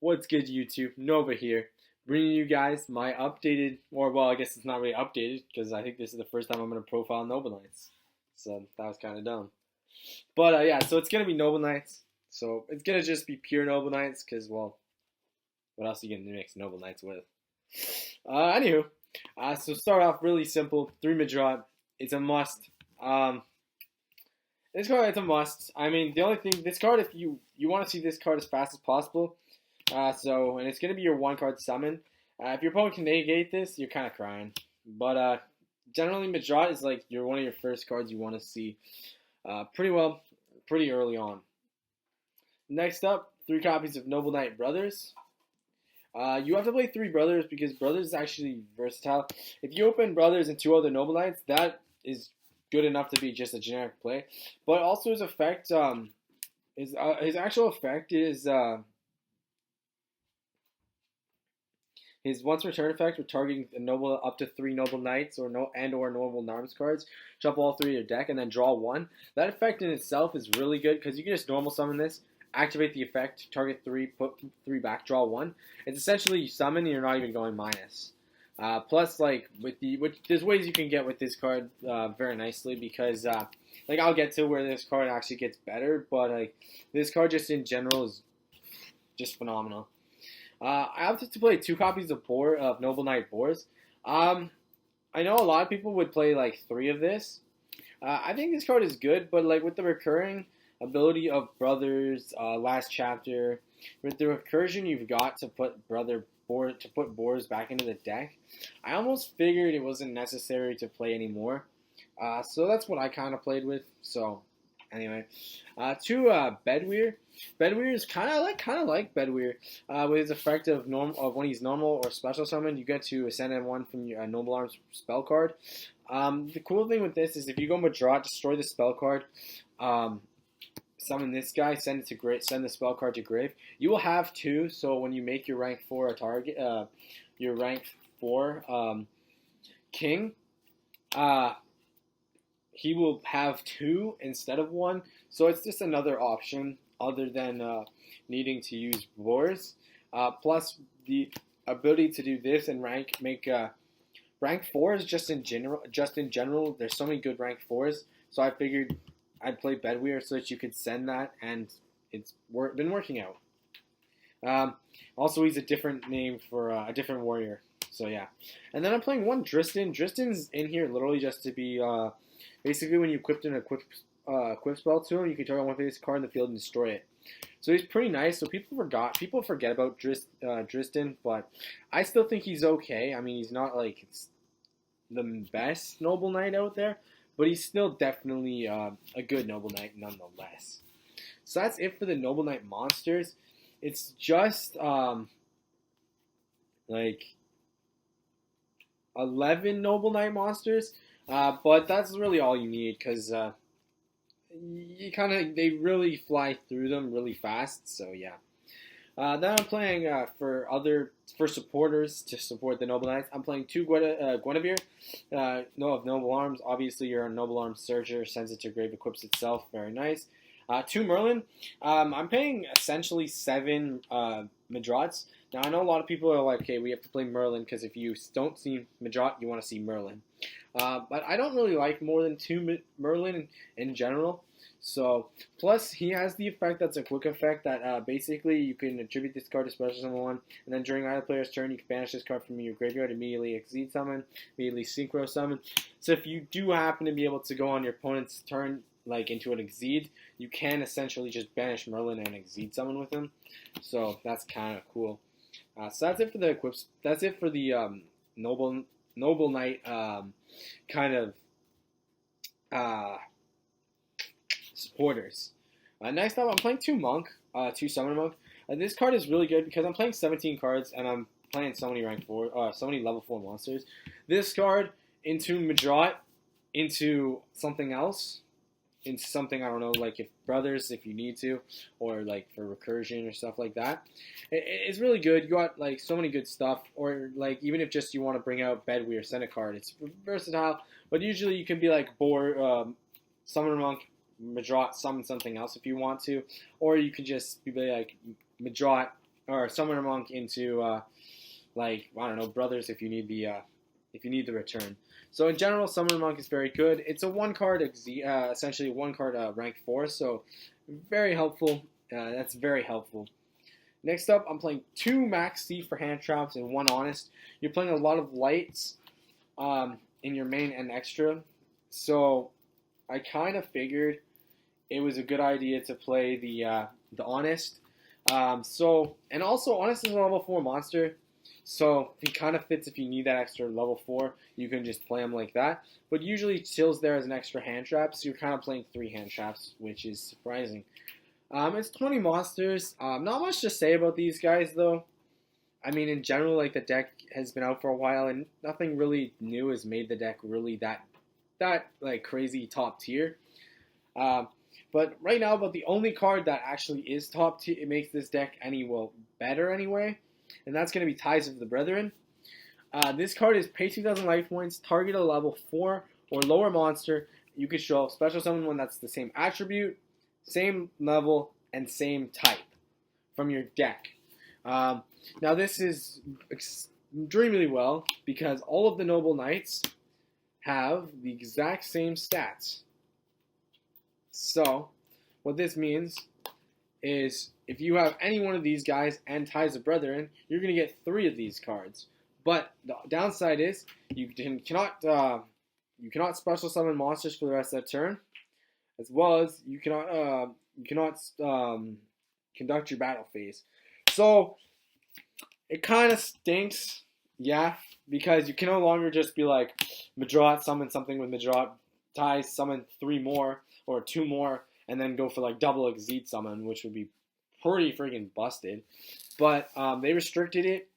What's good, YouTube? Nova here, bringing you guys my updated, or well, I guess it's not really updated because I think this is the first time I'm going to profile Noble Knights. So that was kind of dumb. But yeah, so it's going to be Noble Knights. So it's going to just be pure Noble Knights because, well, what else are you going to mix Noble Knights with? Anywho, so start off really simple. 3 Madrot. It's a must. This card, it's a must. I mean, the only thing, this card, if you want to see this card as fast as possible, and it's going to be your 1-card summon. If your opponent can negate this, you're kind of crying. But generally, Madrot is like one of your first cards you want to see pretty early on. Next up, 3 copies of Noble Knight Brothers. You have to play 3 Brothers because Brothers is actually versatile. If you open Brothers and 2 other Noble Knights, that is good enough to be just a generic play. But also his effect, his actual effect is his once return effect with targeting up to 3 Noble Knights or Noble Arms cards. Shuffle all 3 of your deck and then draw 1. That effect in itself is really good because you can just normal summon this, activate the effect, target 3, put 3 back, draw 1. It's essentially you summon and you're not even going minus. Plus, like there's ways you can get with this card very nicely because like I'll get to where this card actually gets better, but like this card just in general is just phenomenal. I opted to play 2 copies of Noble Knight Boars. I know a lot of people would play like 3 of this. I think this card is good, but like with the recurring ability of Brothers, last chapter, with the recursion you've got to put Boars back into the deck, I almost figured it wasn't necessary to play anymore. So that's what I kind of played with. So anyway, 2 Bedweir. Bedweir is kind of like Bedweir with his effect of when he's normal or special summoned, you get to ascend M1 from your Noble Arms spell card. The cool thing with this is if you go Madrot, destroy the spell card, summon this guy, send the spell card to grave. You will have 2, so when you make your rank 4 a target, your rank 4 king, he will have 2 instead of 1. So it's just another option other than needing to use Boars. Plus the ability to do this and rank 4s just in general. There's so many good rank 4s. So I figured I'd play Bedweir so that you could send that, and it's been working out. Also, he's a different name for a different warrior. So yeah. And then I'm playing 1 Dristan. Dristan's in here literally just to be basically when you equipped an equip spell to him, you can target one face card in the field and destroy it. So he's pretty nice. So people forget about Dristan, but I still think he's okay. I mean, he's not like the best Noble Knight out there, but he's still definitely a good Noble Knight nonetheless. So that's it for the Noble Knight monsters. It's just like 11 Noble Knight monsters, but that's really all you need because they really fly through them really fast. So yeah. Then I'm playing for supporters to support the Noble Knights. I'm playing 2 Guinevere, of Noble Arms. Obviously, you're a Noble Arms Searcher, sends it to grave, equips itself. Very nice. 2 Merlin. I'm paying essentially 7 Madrots. Now, I know a lot of people are like, okay, we have to play Merlin because if you don't see Madrot, you want to see Merlin. But I don't really like more than 2 Merlin in general. So, plus he has the effect that's a quick effect that basically you can attribute this card to special summon 1, and then during either player's turn you can banish this card from your graveyard, immediately exceed summon, immediately synchro summon. So if you do happen to be able to go on your opponent's turn like into an exceed, you can essentially just banish Merlin and exceed summon with him. So that's kind of cool. So that's it for the equips. That's it for the Noble Knight kind of supporters. Next up, I'm playing 2 Monk, 2 Summoner Monk. This card is really good because I'm playing 17 cards and I'm playing so many so many level 4 monsters. This card into Madrot, into something else, into something, I don't know, like if Brothers, if you need to, or like for recursion or stuff like that. It's really good. You got like so many good stuff, or like even if just you want to bring out Bedweir, send a card. It's versatile, but usually you can be like Summoner Monk, Madrot, summon something else if you want to, or you could just be like Madrot, or Summoner Monk into like I don't know, Brothers if you need the return. So in general, Summoner Monk is very good. It's a one card essentially one card rank 4, so very helpful. That's very helpful. Next up, I'm playing 2 Max C for hand traps and 1 Honest. You're playing a lot of lights in your main and extra, so I kind of figured it was a good idea to play the Honest. And also Honest is a level 4 monster, so he kind of fits if you need that extra level 4. You can just play him like that. But usually Till's there as an extra hand trap, so you're kind of playing 3 hand traps, which is surprising. It's 20 monsters. Not much to say about these guys, though. I mean, in general, like, the deck has been out for a while, and nothing really new has made the deck really that like, crazy top tier. But right now, about the only card that actually is top tier, it makes this deck better anyway, and that's going to be Ties of the Brethren. This card is pay 2,000 life points, target a level 4 or lower monster. You can show special summon one that's the same attribute, same level, and same type from your deck. Now this is extremely well because all of the Noble Knights have the exact same stats. So what this means is if you have any one of these guys and Ties of Brethren, you're going to get 3 of these cards. But the downside is you cannot special summon monsters for the rest of that turn, as well as you cannot conduct your battle phase. So it kind of stinks, yeah, because you can no longer just be like Madrat, summon something with Madrat, Ties, summon 3 more or 2 more, and then go for like double Exceed summon, which would be pretty freaking busted. But they restricted it.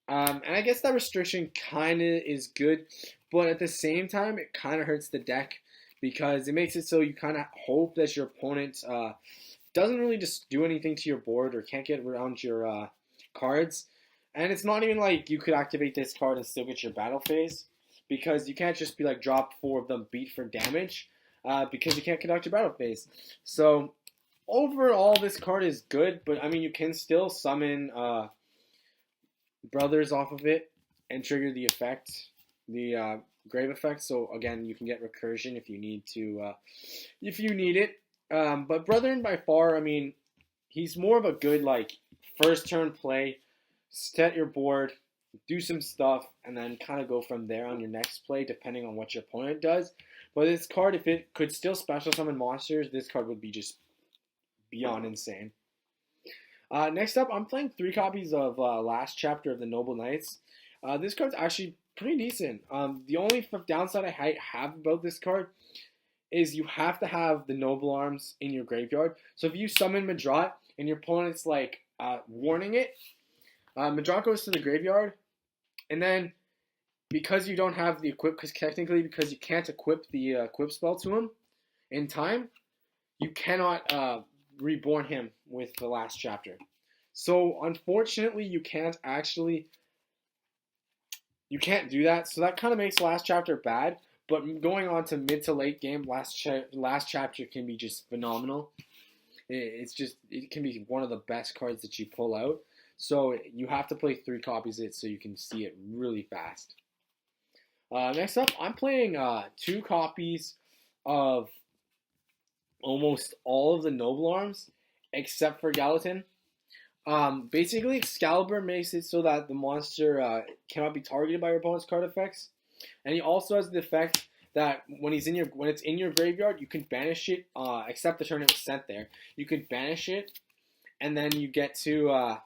And I guess that restriction kind of is good, but at the same time, it kind of hurts the deck because it makes it so you kind of hope that your opponent doesn't really just do anything to your board or can't get around your cards. And it's not even like you could activate this card and still get your battle phase, because you can't just be like drop 4 of them beat for damage because you can't conduct your battle phase. So overall, this card is good, but I mean, you can still summon Brothers off of it and trigger the effect, the grave effect. So again, you can get recursion if you need to, if you need it. But Brethren by far, I mean, he's more of a good like first turn play, set your board, do some stuff, and then kind of go from there on your next play, depending on what your opponent does. But this card, if it could still special summon monsters, this card would be just beyond insane. Next up, I'm playing 3 copies of Last Chapter of the Noble Knights. This card's actually pretty decent. The only downside I have about this card is you have to have the Noble Arms in your graveyard. So if you summon Madrat and your opponent's like warning it, Madrat goes to the graveyard, and then because you don't have the equip, because you can't equip the equip spell to him in time, you cannot reborn him with the Last Chapter. So unfortunately, you can't do that. So that kind of makes Last Chapter bad. But going on to mid to late game, Last Chapter can be just phenomenal. It can be one of the best cards that you pull out. So you have to play 3 copies of it so you can see it really fast. Next up, I'm playing 2 copies of almost all of the Noble Arms, except for Gallatin. Basically, Excalibur makes it so that the monster cannot be targeted by your opponent's card effects, and he also has the effect that when it's in your graveyard, you can banish it, except the turn it was sent there. You can banish it, and then you get to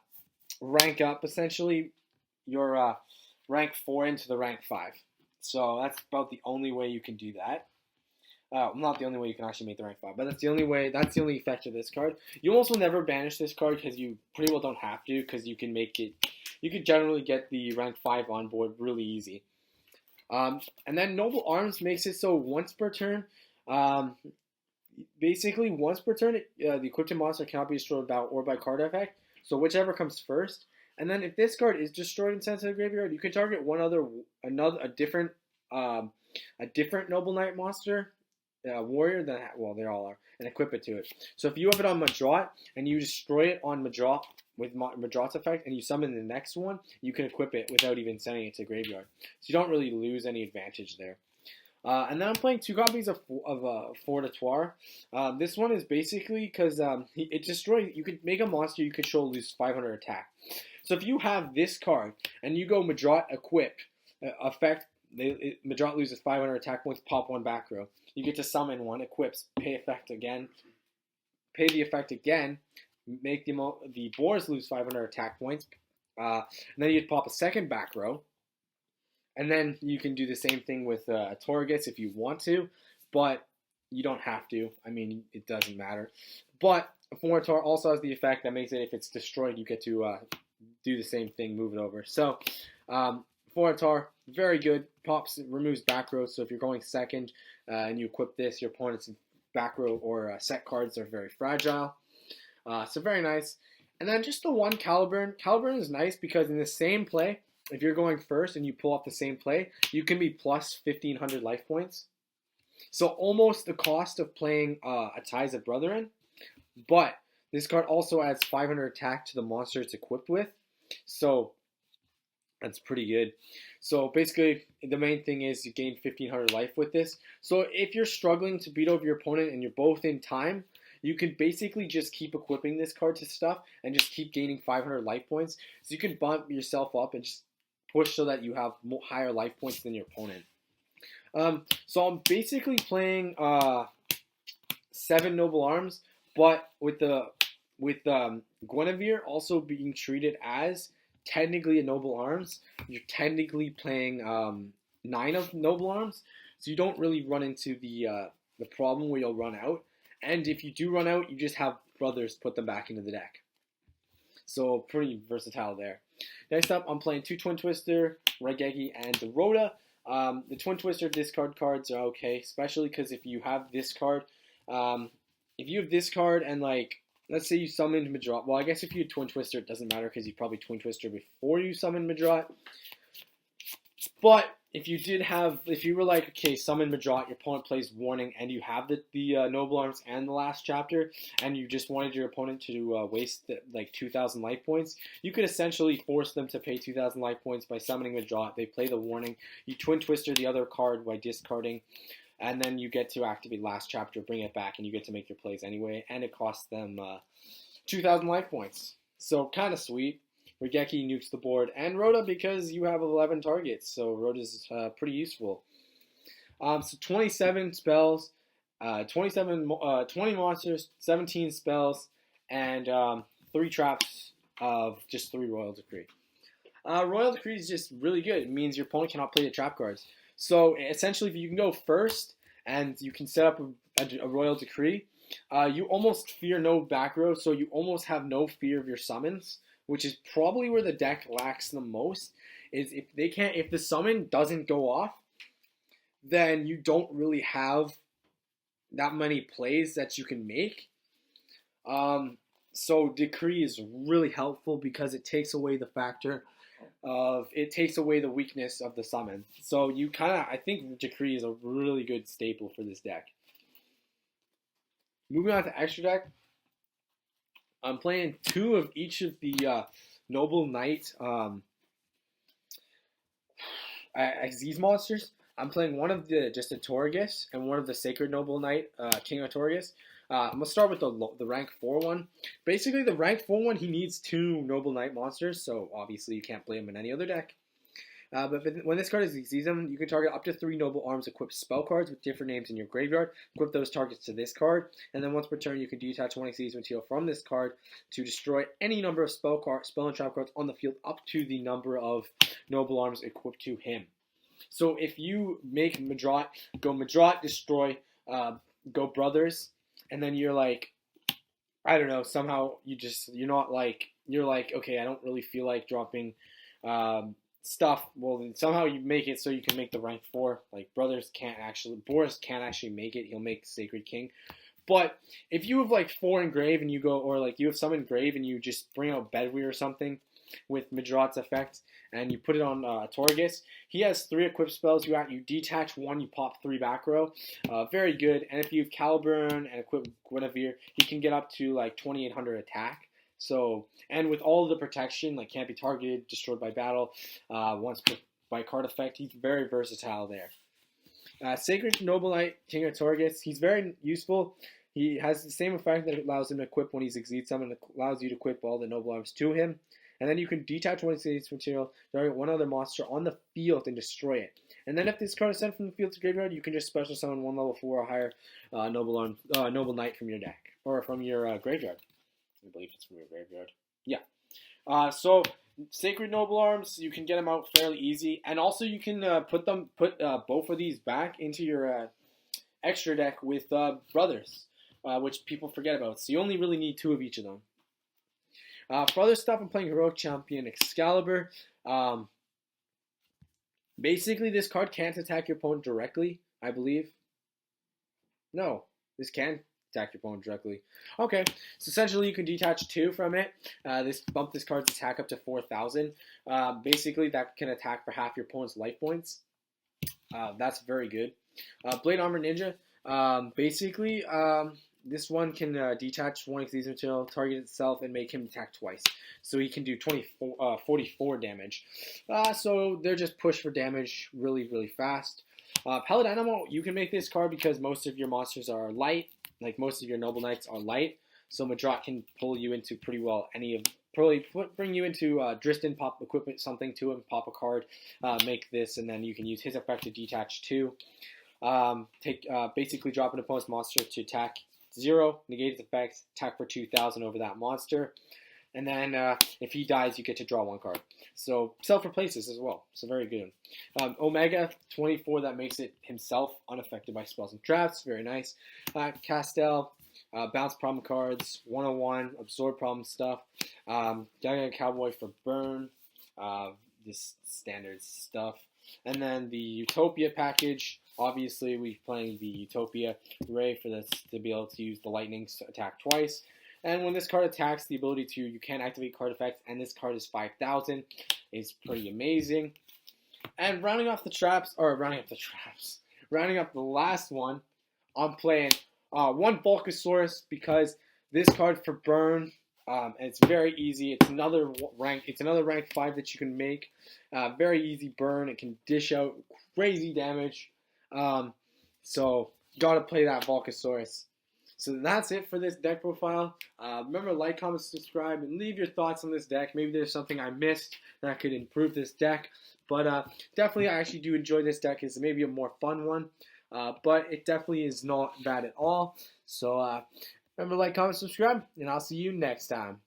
rank up essentially your rank 4 into the rank 5. So that's about the only way you can do that. Not the only way you can actually make the rank 5, but that's the only way. That's the only effect of this card. You almost will never banish this card because you pretty well don't have to, because you can make it. You can generally get the rank 5 on board really easy. And then Noble Arms makes it so once per turn, basically once per turn, the equipped monster cannot be destroyed by card effect. So whichever comes first. And then if this card is destroyed and sent to the graveyard, you can target a different Noble Knight monster warrior, then well, they all are, and equip it to it. So if you have it on Madrot and you destroy it on Madrot with Madrot's effect, and you summon the next one, you can equip it without even sending it to graveyard. So you don't really lose any advantage there. And then I'm playing 2 copies of Fortitoire. This one is basically because it destroys. You could make a monster you control lose 500 attack. So if you have this card and you go Madrot equipped, effect, Madrot loses 500 attack points, pop 1 back row. You get to summon 1, equips, pay the effect again, make the boars lose 500 attack points, and then you pop a 2nd back row. And then you can do the same thing with Torgus if you want to, but you don't have to. I mean, it doesn't matter. But Fortitoire also has the effect that makes it, if it's destroyed, you get to do the same thing, move it over. So, Fortitoire, very good. Pops, removes back row. So if you're going 2nd and you equip this, your opponent's back row or set cards are very fragile. So very nice. And then just the 1 Caliburn. Caliburn is nice because in the same play, if you're going first and you pull off the same play, you can be plus 1,500 life points. So almost the cost of playing a Ties of Brethren. But this card also adds 500 attack to the monster it's equipped with. So that's pretty good. So basically, the main thing is you gain 1,500 life with this. So if you're struggling to beat over your opponent and you're both in time, you can basically just keep equipping this card to stuff and just keep gaining 500 life points. So you can bump yourself up and just push so that you have higher life points than your opponent. So I'm basically playing 7 Noble Arms, but with Guinevere also being treated as technically a Noble Arms, you're technically playing 9 of Noble Arms, so you don't really run into the problem where you'll run out. And if you do run out, you just have brothers put them back into the deck. So pretty versatile there. Next up, I'm playing 2 Twin Twister, Raigeki, and the Rhoda. The Twin Twister discard cards are okay, especially because if you have this card, and like, let's say you summoned Madrot. Well, I guess if you had Twin Twister, it doesn't matter because you probably Twin Twister before you summoned Madrot. But if you were like, okay, summon Madrot, your opponent plays Warning, and you have the Noble Arms and the last chapter, and you just wanted your opponent to waste like 2,000 life points, you could essentially force them to pay 2,000 life points by summoning Madrot. They play the Warning, you Twin Twister the other card by discarding, and then you get to activate last chapter, bring it back, and you get to make your plays anyway, and it costs them 2,000 life points. So kind of sweet. Raigeki nukes the board, and Rhoda because you have 11 targets, so Rhoda's pretty useful. So 27 spells, 20 monsters, 17 spells, and 3 traps of just 3 Royal Decree. Royal Decree is just really good. It means your opponent cannot play the trap cards. So essentially, if you can go first and you can set up a Royal Decree, you almost fear no back row, so you almost have no fear of your summons, which is probably where the deck lacks the most. Is if the summon doesn't go off, then you don't really have that many plays that you can make. So Decree is really helpful because it takes away the weakness of the summon. So I think Decree is a really good staple for this deck. Moving on to extra deck, I'm playing 2 of each of the Noble Knight Xyz monsters. I'm playing one of just a Torgus and one of the Sacred Noble Knight, King of Torgus. I'm going to start with the rank 4 one. Basically, the rank 4 one, he needs 2 Noble Knight monsters, so obviously you can't play him in any other deck. But when this card is Xyz, you can target up to 3 Noble Arms equipped spell cards with different names in your graveyard. Equip those targets to this card, and then once per turn, you can detach 1 Xyz material from this card to destroy any number of spell and trap cards on the field up to the number of Noble Arms equipped to him. So if you make Madrot, go Madrot, destroy, go Brothers, and then you're like, I don't know, somehow you're like, okay, I don't really feel like dropping stuff. Well, then somehow you make it so you can make the rank 4. Like Boris can't actually make it. He'll make Sacred King. But if you have like 4 in Grave and you go, or like you have some in Grave and you just bring out Bedweir or something, with Midrat's effect, and you put it on Torgus. He has 3 equipped spells. You detach 1, you pop 3 back row. Very good. And if you have Caliburn and equip Guinevere, he can get up to like 2,800 attack. So, and with all of the protection, like can't be targeted, destroyed by battle, once by card effect, he's very versatile there. Sacred Noble Knight, King of Torgus, he's very useful. He has the same effect that allows him to equip when he succeeds summon, and allows you to equip all the noble arms to him. And then you can detach one succeeds material, target one other monster on the field and destroy it. And then if this card is sent from the field to graveyard, you can just special summon 1 level 4 or higher noble knight from your deck, or from your graveyard. I believe it's from your graveyard. Yeah. So Sacred Noble Arms, you can get them out fairly easy, and also you can put both of these back into your extra deck with brothers, which people forget about. So you only really need 2 of each of them. For other stuff, I'm playing Heroic Champion Excalibur. Basically, this card can't attack your opponent directly, I believe. No, this can attack your opponent directly. Okay, so essentially you can detach 2 from it. Bump this card's attack up to 4,000. Basically, that can attack for half your opponent's life points. That's very good. Blade Armor Ninja. Basically, this one can detach 1 of these material, target itself, and make him attack twice. So he can do 44 damage. So they're just push for damage really, really fast. Pellet Animal, you can make this card because most of your monsters are light. Like most of your Noble Knights are light. So Midrat can pull you into pretty well bring you into Dristan, equip something to him, pop a card, make this, and then you can use his effect to detach 2. Basically drop an opponent's monster to attack 0, negate its effects, attack for 2,000 over that monster, and then if he dies, you get to draw 1 card. So self-replaces as well, so very good. Omega, 24, that makes it himself unaffected by spells and traps, very nice. Castel, bounce problem cards, 101, absorb problem stuff. Young Cowboy for burn, this standard stuff. And then the Utopia package, obviously we're playing the Utopia Ray for this to be able to use the lightning to attack twice. And when this card attacks, the ability to, you can activate card effects, and this card is 5,000. Is pretty amazing. And rounding up the last one, I'm playing 1 Volcasaurus because this card for burn, it's very easy. It's another rank 5 that you can make. Very easy burn. It can dish out crazy damage. So gotta play that Volcasaurus. So that's it for this deck profile. Remember, like, comment, subscribe, and leave your thoughts on this deck. Maybe there's something I missed that could improve this deck. But definitely, I actually do enjoy this deck. It's maybe a more fun one. But it definitely is not bad at all. So remember, like, comment, subscribe, and I'll see you next time.